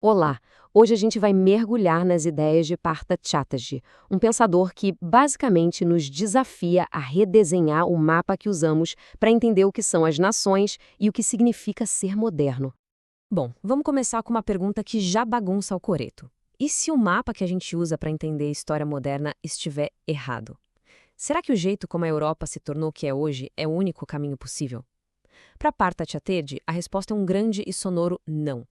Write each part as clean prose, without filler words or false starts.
Olá! Hoje a gente vai mergulhar nas ideias de Partha Chatterjee, um pensador que basicamente nos desafia a redesenhar o mapa que usamos para entender o que são as nações e o que significa ser moderno. Bom, vamos começar com uma pergunta que já bagunça o coreto. E se o mapa que a gente usa para entender a história moderna estiver errado? Será que o jeito como a Europa se tornou o que é hoje é o único caminho possível? Para Partha Chatterjee, a resposta é um grande e sonoro não.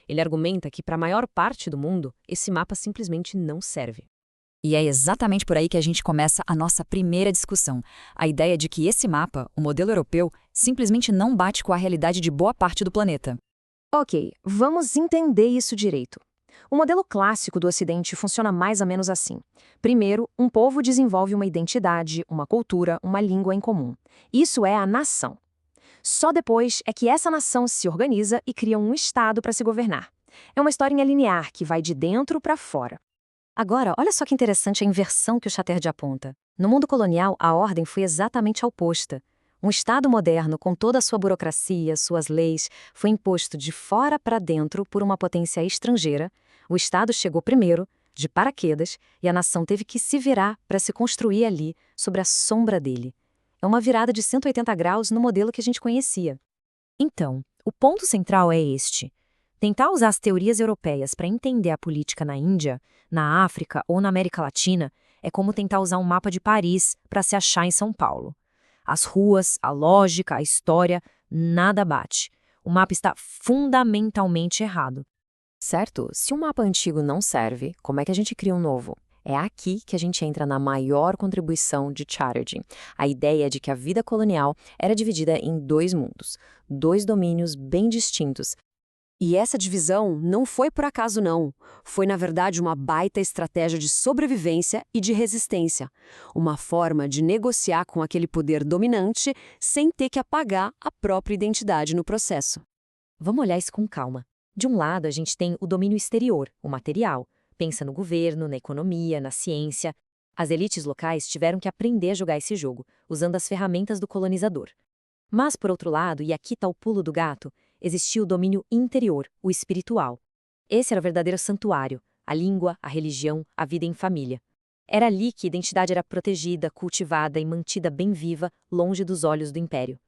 Ele argumenta que, para a maior parte do mundo, esse mapa simplesmente não serve. E é exatamente por aí que a gente começa a nossa primeira discussão. A ideia de que esse mapa, o modelo europeu, simplesmente não bate com a realidade de boa parte do planeta. Ok, vamos entender isso direito. O modelo clássico do Ocidente funciona mais ou menos assim. Primeiro, um povo desenvolve uma identidade, uma cultura, uma língua em comum. Isso é a nação. Só depois é que essa nação se organiza e cria um Estado para se governar. É uma historinha linear que vai de dentro para fora. Agora, olha só que interessante a inversão que o Chatterjee aponta. No mundo colonial, a ordem foi exatamente a oposta. Um Estado moderno, com toda a sua burocracia, suas leis, foi imposto de fora para dentro por uma potência estrangeira. O Estado chegou primeiro, de paraquedas, e a nação teve que se virar para se construir ali, sobre a sombra dele. É uma virada de 180 graus no modelo que a gente conhecia. Então, o ponto central é este. Tentar usar as teorias europeias para entender a política na Índia, na África ou na América Latina é como tentar usar um mapa de Paris para se achar em São Paulo. As ruas, a lógica, a história, nada bate. O mapa está fundamentalmente errado. Certo? Se um mapa antigo não serve, como é que a gente cria um novo? É aqui que a gente entra na maior contribuição de Chatterjee, a ideia de que a vida colonial era dividida em dois mundos, dois domínios bem distintos. E essa divisão não foi por acaso, não. Foi, na verdade, uma baita estratégia de sobrevivência e de resistência. Uma forma de negociar com aquele poder dominante sem ter que apagar a própria identidade no processo. Vamos olhar isso com calma. De um lado, a gente tem o domínio exterior, o material. Pensa no governo, na economia, na ciência. As elites locais tiveram que aprender a jogar esse jogo, usando as ferramentas do colonizador. Mas, por outro lado, e aqui está o pulo do gato, existia o domínio interior, o espiritual. Esse era o verdadeiro santuário, a língua, a religião, a vida em família. Era ali que a identidade era protegida, cultivada e mantida bem viva, longe dos olhos do império.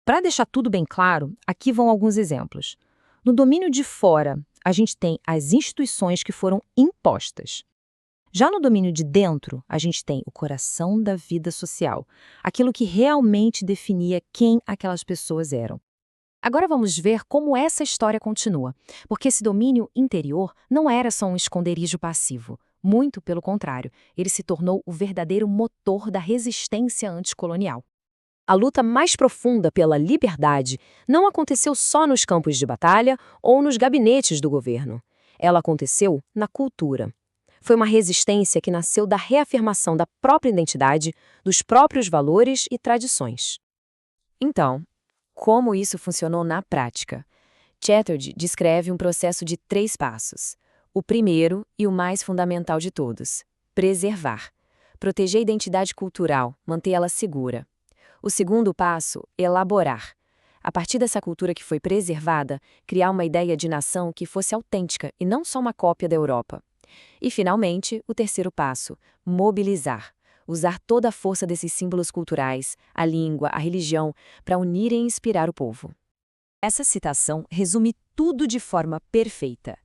Para deixar tudo bem claro, aqui vão alguns exemplos. No domínio de fora, a gente tem as instituições que foram impostas. Já no domínio de dentro, a gente tem o coração da vida social, aquilo que realmente definia quem aquelas pessoas eram. Agora vamos ver como essa história continua, porque esse domínio interior não era só um esconderijo passivo. Muito pelo contrário, ele se tornou o verdadeiro motor da resistência anticolonial. A luta mais profunda pela liberdade não aconteceu só nos campos de batalha ou nos gabinetes do governo. Ela aconteceu na cultura. Foi uma resistência que nasceu da reafirmação da própria identidade, dos próprios valores e tradições. Então, como isso funcionou na prática? Chatterjee descreve um processo de 3 passos. O primeiro e o mais fundamental de todos: preservar. Proteger a identidade cultural, manter ela segura. O segundo passo, elaborar. A partir dessa cultura que foi preservada, criar uma ideia de nação que fosse autêntica e não só uma cópia da Europa. E, finalmente, o terceiro passo, mobilizar. Usar toda a força desses símbolos culturais, a língua, a religião, para unir e inspirar o povo. Essa citação resume tudo de forma perfeita.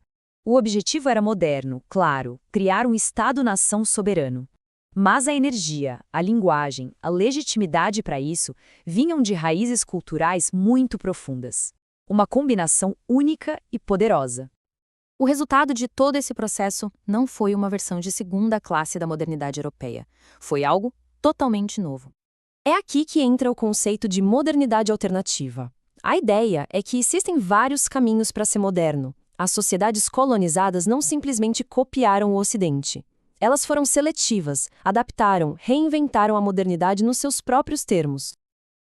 O objetivo era moderno, claro, criar um Estado-nação soberano. Mas a energia, a linguagem, a legitimidade para isso vinham de raízes culturais muito profundas. Uma combinação única e poderosa. O resultado de todo esse processo não foi uma versão de segunda classe da modernidade europeia. Foi algo totalmente novo. É aqui que entra o conceito de modernidade alternativa. A ideia é que existem vários caminhos para ser moderno. As sociedades colonizadas não simplesmente copiaram o Ocidente. Elas foram seletivas, adaptaram, reinventaram a modernidade nos seus próprios termos.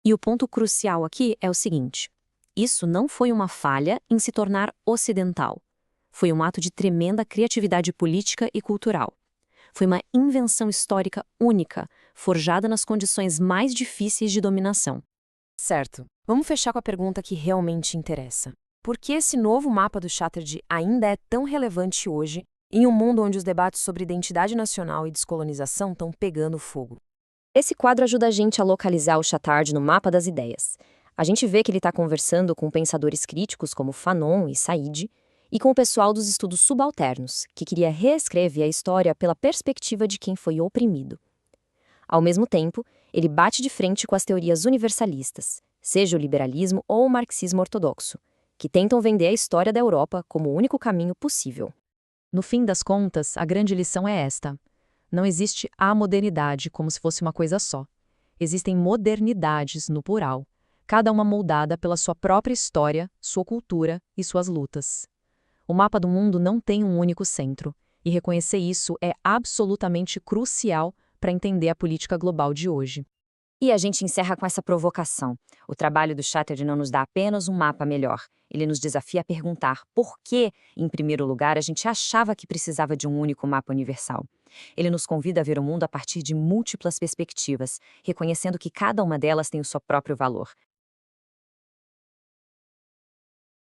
E o ponto crucial aqui é o seguinte: isso não foi uma falha em se tornar ocidental. Foi um ato de tremenda criatividade política e cultural. Foi uma invenção histórica única, forjada nas condições mais difíceis de dominação. Certo. Vamos fechar com a pergunta que realmente interessa. Por que esse novo mapa do Chatterjee ainda é tão relevante hoje, em um mundo onde os debates sobre identidade nacional e descolonização estão pegando fogo? Esse quadro ajuda a gente a localizar o Chatard no mapa das ideias. A gente vê que ele está conversando com pensadores críticos como Fanon e Said, e com o pessoal dos estudos subalternos, que queria reescrever a história pela perspectiva de quem foi oprimido. Ao mesmo tempo, ele bate de frente com as teorias universalistas, seja o liberalismo ou o marxismo ortodoxo, que tentam vender a história da Europa como o único caminho possível. No fim das contas, a grande lição é esta. Não existe a modernidade como se fosse uma coisa só. Existem modernidades no plural, cada uma moldada pela sua própria história, sua cultura e suas lutas. O mapa do mundo não tem um único centro, e reconhecer isso é absolutamente crucial para entender a política global de hoje. E a gente encerra com essa provocação. O trabalho do Chatterjee não nos dá apenas um mapa melhor. Ele nos desafia a perguntar por que, em primeiro lugar, a gente achava que precisava de um único mapa universal. Ele nos convida a ver o mundo a partir de múltiplas perspectivas, reconhecendo que cada uma delas tem o seu próprio valor,